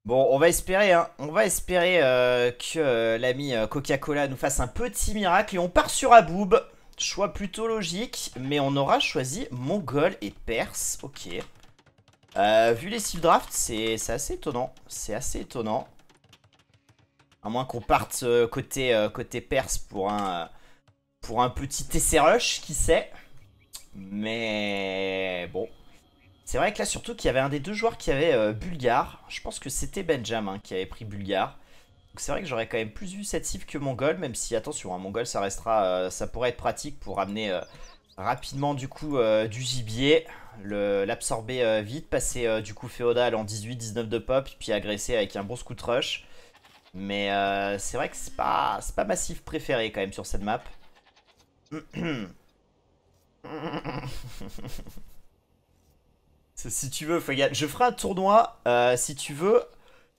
Bon, on va espérer, hein. On va espérer que l'ami Coca-Cola nous fasse un petit miracle. Et on part sur Aboub. Choix plutôt logique. Mais on aura choisi Mongol et Perse. Ok. Vu les cibles draft, c'est assez étonnant. C'est assez étonnant. À moins qu'on parte côté Perse pour un petit essai rush, qui sait. Mais bon. C'est vrai que là, surtout qu'il y avait un des deux joueurs qui avait Bulgare. Je pense que c'était Benjamin qui avait pris Bulgare. Donc c'est vrai que j'aurais quand même plus vu cette cible que Mongol, même si attention, un Mongol ça restera, ça pourrait être pratique pour amener rapidement du coup du gibier, l'absorber vite, passer du coup féodal en 18-19 de pop, puis agresser avec un bon scout rush. Mais c'est vrai que c'est pas massif préféré quand même sur cette map. Si tu veux, Fogan, je ferai un tournoi si tu veux.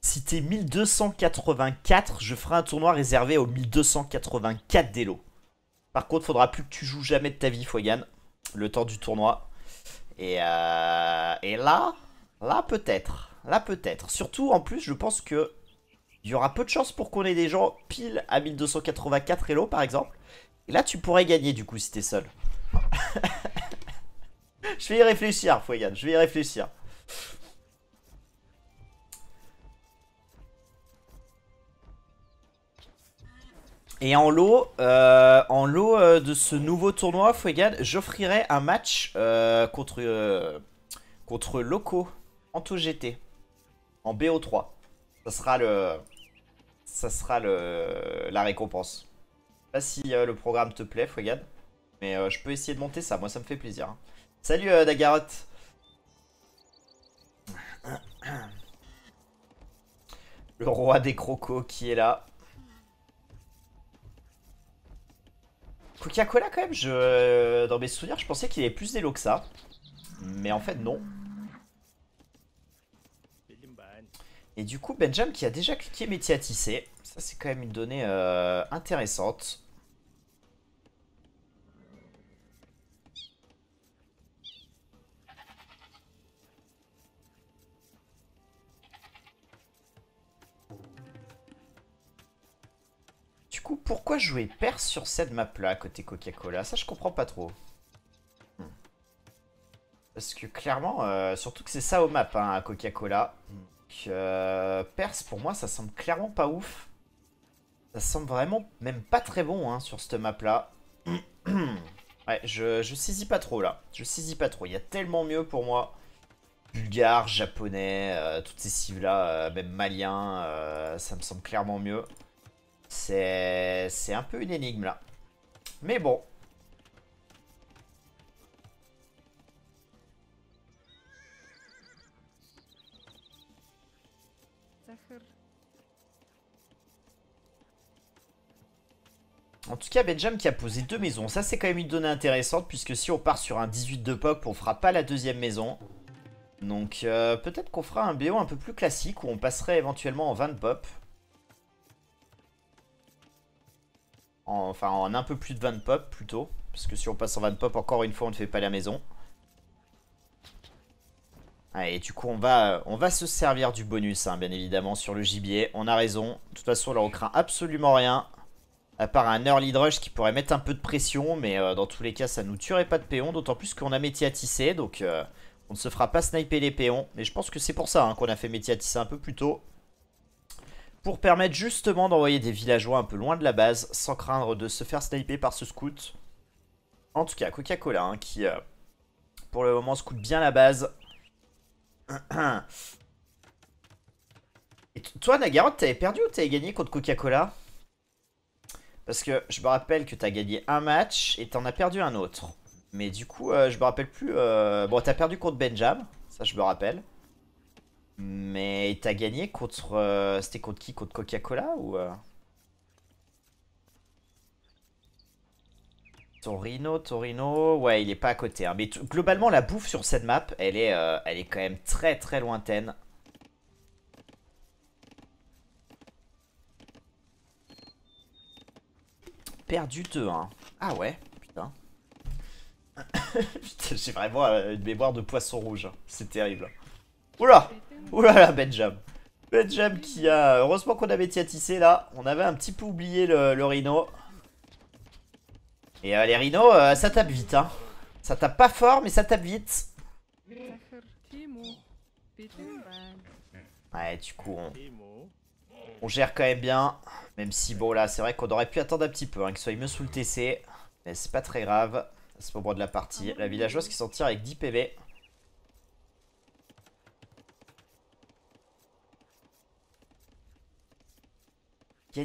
Si t'es 1284, je ferai un tournoi réservé aux 1284 d'Elo. Par contre, faudra plus que tu joues jamais de ta vie, Fogan, le temps du tournoi. Et là peut-être. Là peut-être. Surtout, en plus, je pense que il y aura peu de chances pour qu'on ait des gens pile à 1284 Elo, par exemple. Et là, tu pourrais gagner, du coup, si t'es seul. Je vais y réfléchir, Fogan, je vais y réfléchir. Et en lot de ce nouveau tournoi, Fuegan, j'offrirai un match contre Loco, Anto GT, en BO3. Ça sera la récompense. Je sais pas si le programme te plaît, Fuegan, mais je peux essayer de monter ça, moi ça me fait plaisir, hein. Salut Dagarot. Le roi des crocos qui est là. Coca-Cola quand même, dans mes souvenirs, je pensais qu'il y avait plus d'élo que ça. Mais en fait non. Et du coup, Benjamin qui a déjà cliqué métier à tisser. Ça, c'est quand même une donnée intéressante. Du coup, pourquoi jouer Perse sur cette map-là, côté Coca-Cola? Ça, je comprends pas trop. Hmm. Parce que clairement, surtout que c'est ça au map, hein, à Coca-Cola. Donc, Perse, pour moi, ça semble clairement pas ouf. Ça semble vraiment même pas très bon hein, sur cette map-là. Ouais, je saisis pas trop là. Je saisis pas trop. Il y a tellement mieux pour moi. Bulgare, japonais, toutes ces cives-là, même malien, ça me semble clairement mieux. C'est un peu une énigme là. Mais bon. En tout cas, Benjamin qui a posé deux maisons. Ça, c'est quand même une donnée intéressante, puisque si on part sur un 18 de pop, on fera pas la deuxième maison. Donc, peut-être qu'on fera un BO un peu plus classique, où on passerait éventuellement en 20 de pop. Enfin, en un peu plus de 20 de pop, plutôt. Parce que si on passe en 20 de pop, encore une fois, on ne fait pas la maison. Et du coup, on va se servir du bonus, hein, bien évidemment, sur le gibier. On a raison. De toute façon, là, on craint absolument rien. À part un early rush qui pourrait mettre un peu de pression, mais dans tous les cas, ça nous tuerait pas de péons. D'autant plus qu'on a métier à tisser, donc on ne se fera pas sniper les péons. Mais je pense que c'est pour ça hein, qu'on a fait métier à tisser un peu plus tôt. Pour permettre justement d'envoyer des villageois un peu loin de la base, sans craindre de se faire sniper par ce scout. En tout cas, Coca-Cola, hein, qui pour le moment scout bien la base. Et toi, Nagarot, t'avais perdu ou t'avais gagné contre Coca-Cola? Parce que je me rappelle que t'as gagné un match et t'en as perdu un autre. Mais du coup, je me rappelle plus. Bon, t'as perdu contre Benjam, ça je me rappelle. Mais t'as gagné contre. C'était contre qui? Contre Coca-Cola ou. Torino, ouais, il est pas à côté, hein. Mais globalement, la bouffe sur cette map, elle est quand même très très lointaine. Perdu 2-1. Ah ouais, putain. Putain, j'ai vraiment une mémoire de poisson rouge, hein. C'est terrible. Oula! Oula là, Benjam. Benjam qui a... Heureusement qu'on avait Tiatissé là. On avait un petit peu oublié le Rhino. Et les rhinos, ça tape vite. Hein. Ça tape pas fort, mais ça tape vite. Ouais, du coup, on gère quand même bien. Même si, bon, là, c'est vrai qu'on aurait pu attendre un petit peu, hein, qu'il soit mieux sous le TC. Mais c'est pas très grave. À ce moment de la partie. La villageoise qui s'en tire avec 10 PV.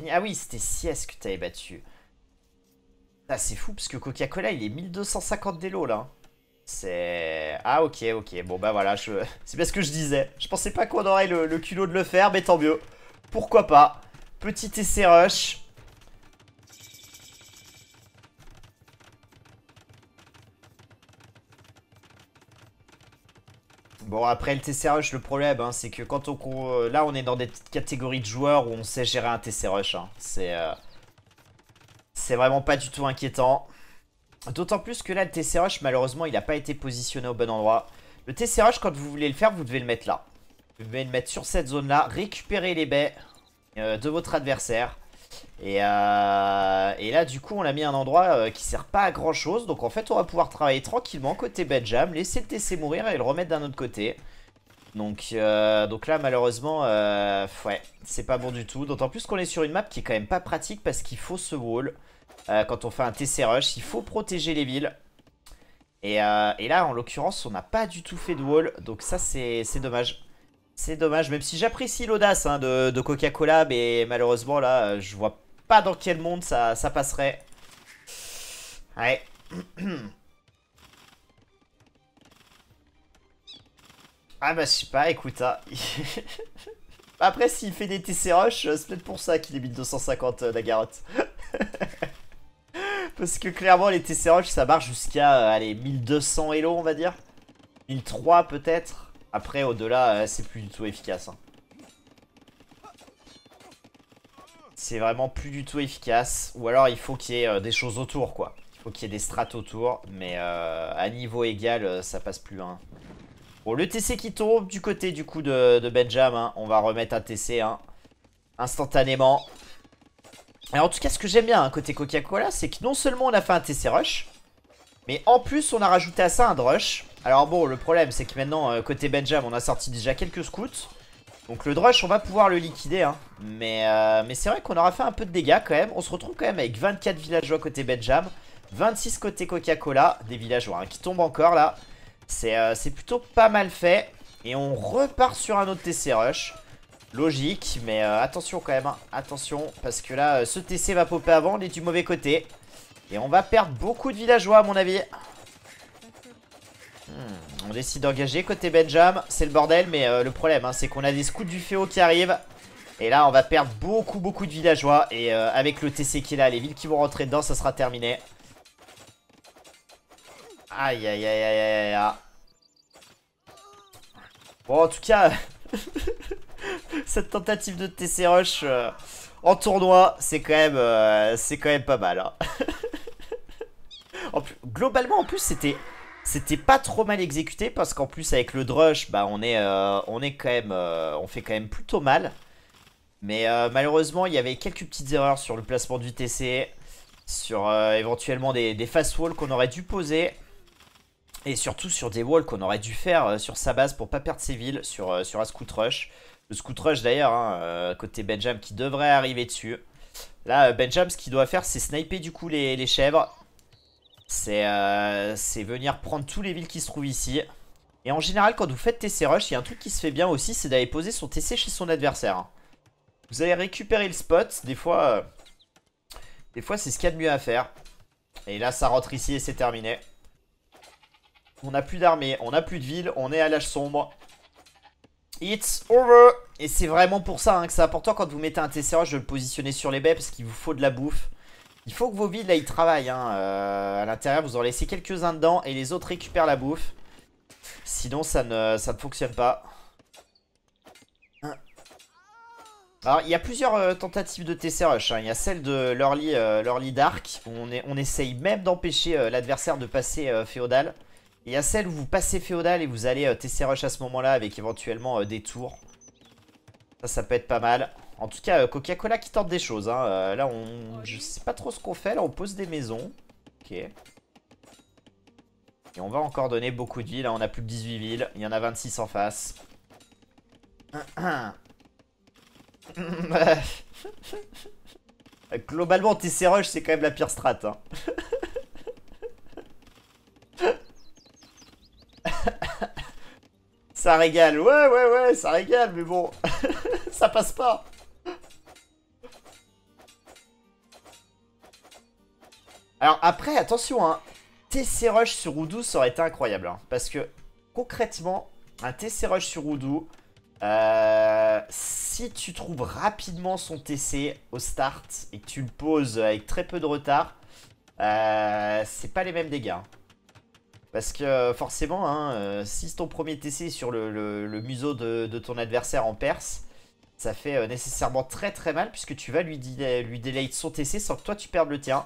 Ah oui, c'était Sies que t'avais battu. Ah, c'est fou parce que Coca-Cola il est 1250 d'élo là. C'est... Ah ok, ok. Bon bah voilà, c'est bien ce que je disais. Je pensais pas qu'on aurait le culot de le faire, mais tant mieux. Pourquoi pas. Petit essai rush. Bon après le TC Rush le problème hein, c'est que quand on... Là on est dans des catégories de joueurs où on sait gérer un TC Rush hein. C'est vraiment pas du tout inquiétant. D'autant plus que là le TC Rush malheureusement il n'a pas été positionné au bon endroit. Le TC Rush quand vous voulez le faire vous devez le mettre là. Vous devez le mettre sur cette zone là. Récupérer les baies de votre adversaire. Et là du coup on a mis un endroit qui sert pas à grand chose. Donc en fait on va pouvoir travailler tranquillement côté Benjam. Laisser le TC mourir et le remettre d'un autre côté. Donc là malheureusement ouais c'est pas bon du tout. D'autant plus qu'on est sur une map qui est quand même pas pratique parce qu'il faut se wall. Quand on fait un TC rush il faut protéger les villes. Et là en l'occurrence on n'a pas du tout fait de wall. Donc ça c'est dommage. C'est dommage, même si j'apprécie l'audace hein, de Coca-Cola, mais malheureusement là, je vois pas dans quel monde ça passerait. Ouais. Ah bah je sais pas, écoute. Hein. Après s'il fait des TC Rush, c'est peut-être pour ça qu'il est 1250 la garotte. Parce que clairement les TC Rush ça marche jusqu'à allez, 1200 Elo on va dire. 1003 peut-être. Après, au-delà, c'est plus du tout efficace. Hein. C'est vraiment plus du tout efficace. Ou alors, il faut qu'il y ait des choses autour, quoi. Il faut qu'il y ait des strates autour. Mais à niveau égal, ça passe plus. Hein. Bon, le TC qui tombe du côté, du coup, de Benjam. Hein. On va remettre un TC hein, instantanément. Et en tout cas, ce que j'aime bien, hein, côté Coca-Cola, c'est que non seulement on a fait un TC Rush, mais en plus, on a rajouté à ça un Drush. Alors bon, le problème, c'est que maintenant, côté Benjam, on a sorti déjà quelques scouts. Donc le Drush, on va pouvoir le liquider. Hein. Mais c'est vrai qu'on aura fait un peu de dégâts quand même. On se retrouve quand même avec 24 villageois côté Benjam. 26 côté Coca-Cola. Des villageois hein, qui tombent encore là. C'est plutôt pas mal fait. Et on repart sur un autre TC Rush. Logique, mais attention quand même. Hein. Attention, parce que là, ce TC va popper avant. On est du mauvais côté. Et on va perdre beaucoup de villageois à mon avis. On décide d'engager côté Benjam. C'est le bordel mais le problème hein, c'est qu'on a des scouts du Féo qui arrivent. Et là on va perdre beaucoup de villageois. Et avec le TC qui est là, les villes qui vont rentrer dedans, ça sera terminé. Aïe aïe aïe aïe aïe aïe. Bon en tout cas cette tentative de TC Rush en tournoi c'est quand même pas mal hein. Globalement en plus c'était pas trop mal exécuté parce qu'en plus avec le Drush bah on est quand même on fait quand même plutôt mal. Mais malheureusement il y avait quelques petites erreurs sur le placement du TC, sur éventuellement des fast walls qu'on aurait dû poser. Et surtout sur des walls qu'on aurait dû faire sur sa base pour pas perdre ses villes sur un scout rush. Le scout rush d'ailleurs, hein, côté Benjam qui devrait arriver dessus. Là, Benjam, ce qu'il doit faire, c'est sniper du coup les chèvres. C'est venir prendre tous les villes qui se trouvent ici. Et en général, quand vous faites TC rush, il y a un truc qui se fait bien aussi, c'est d'aller poser son TC chez son adversaire. Hein. Vous allez récupérer le spot, des fois c'est ce qu'il y a de mieux à faire. Et là, ça rentre ici et c'est terminé. On n'a plus d'armée, on n'a plus de ville, on est à l'âge sombre. It's over. Et c'est vraiment pour ça hein, que c'est important quand vous mettez un TC rush de le positionner sur les baies parce qu'il vous faut de la bouffe. Il faut que vos villes là ils travaillent hein. À l'intérieur vous en laissez quelques-uns dedans et les autres récupèrent la bouffe. Sinon ça ne fonctionne pas. Alors il y a plusieurs tentatives de TC rush hein. Il y a celle de l'early dark où on essaye même d'empêcher l'adversaire de passer féodal. Il y a celle où vous passez féodal et vous allez TC rush à ce moment là avec éventuellement des tours. Ça peut être pas mal. En tout cas, Coca-Cola qui tente des choses. Hein. Là, je sais pas trop ce qu'on fait. Là, on pose des maisons. Ok. Et on va encore donner beaucoup de villes. Là, on a plus que 18 villes. Il y en a 26 en face. Globalement, TC Rush, c'est quand même la pire strat. Hein. Ça régale. Ouais, ça régale. Mais bon, ça passe pas. Alors après, attention, hein. TC Rush sur Udu, ça aurait été incroyable. Hein, parce que, concrètement, un TC Rush sur Udu, si tu trouves rapidement son TC au start et que tu le poses avec très peu de retard, c'est pas les mêmes dégâts. Hein. Parce que forcément, hein, si ton premier TC est sur le museau de ton adversaire en perse, ça fait nécessairement très très mal puisque tu vas lui délate son TC sans que toi tu perdes le tien.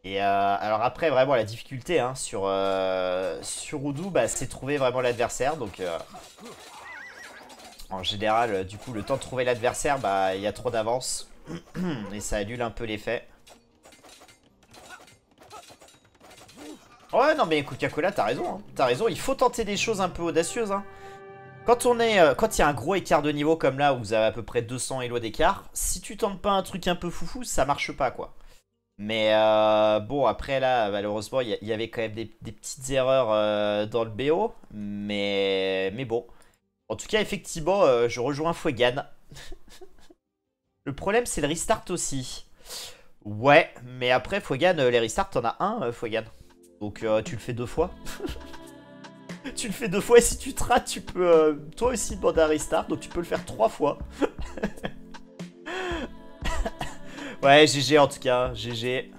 Et alors après, vraiment, la difficulté hein, sur Udu, bah, c'est trouver vraiment l'adversaire. Donc, en général, du coup, le temps de trouver l'adversaire, bah, il y a trop d'avance. Et ça annule un peu l'effet. Ouais, non, mais Coca-Cola, t'as raison. Hein. T'as raison, il faut tenter des choses un peu audacieuses. Hein. Quand il y a un gros écart de niveau comme là, où vous avez à peu près 200 elo d'écart, si tu tentes pas un truc un peu foufou, ça marche pas, quoi. Mais bon, après là, malheureusement, il y avait quand même des petites erreurs dans le BO. Mais bon. En tout cas, effectivement, je rejoins Fuegan. Le problème, c'est le restart aussi. Ouais, mais après, Fuegan, les restarts, t'en as un, Fuegan. Donc tu le fais 2 fois. Tu le fais 2 fois et si tu te rates, tu peux toi aussi demander un restart. Donc tu peux le faire 3 fois. Ouais, GG en tout cas, GG.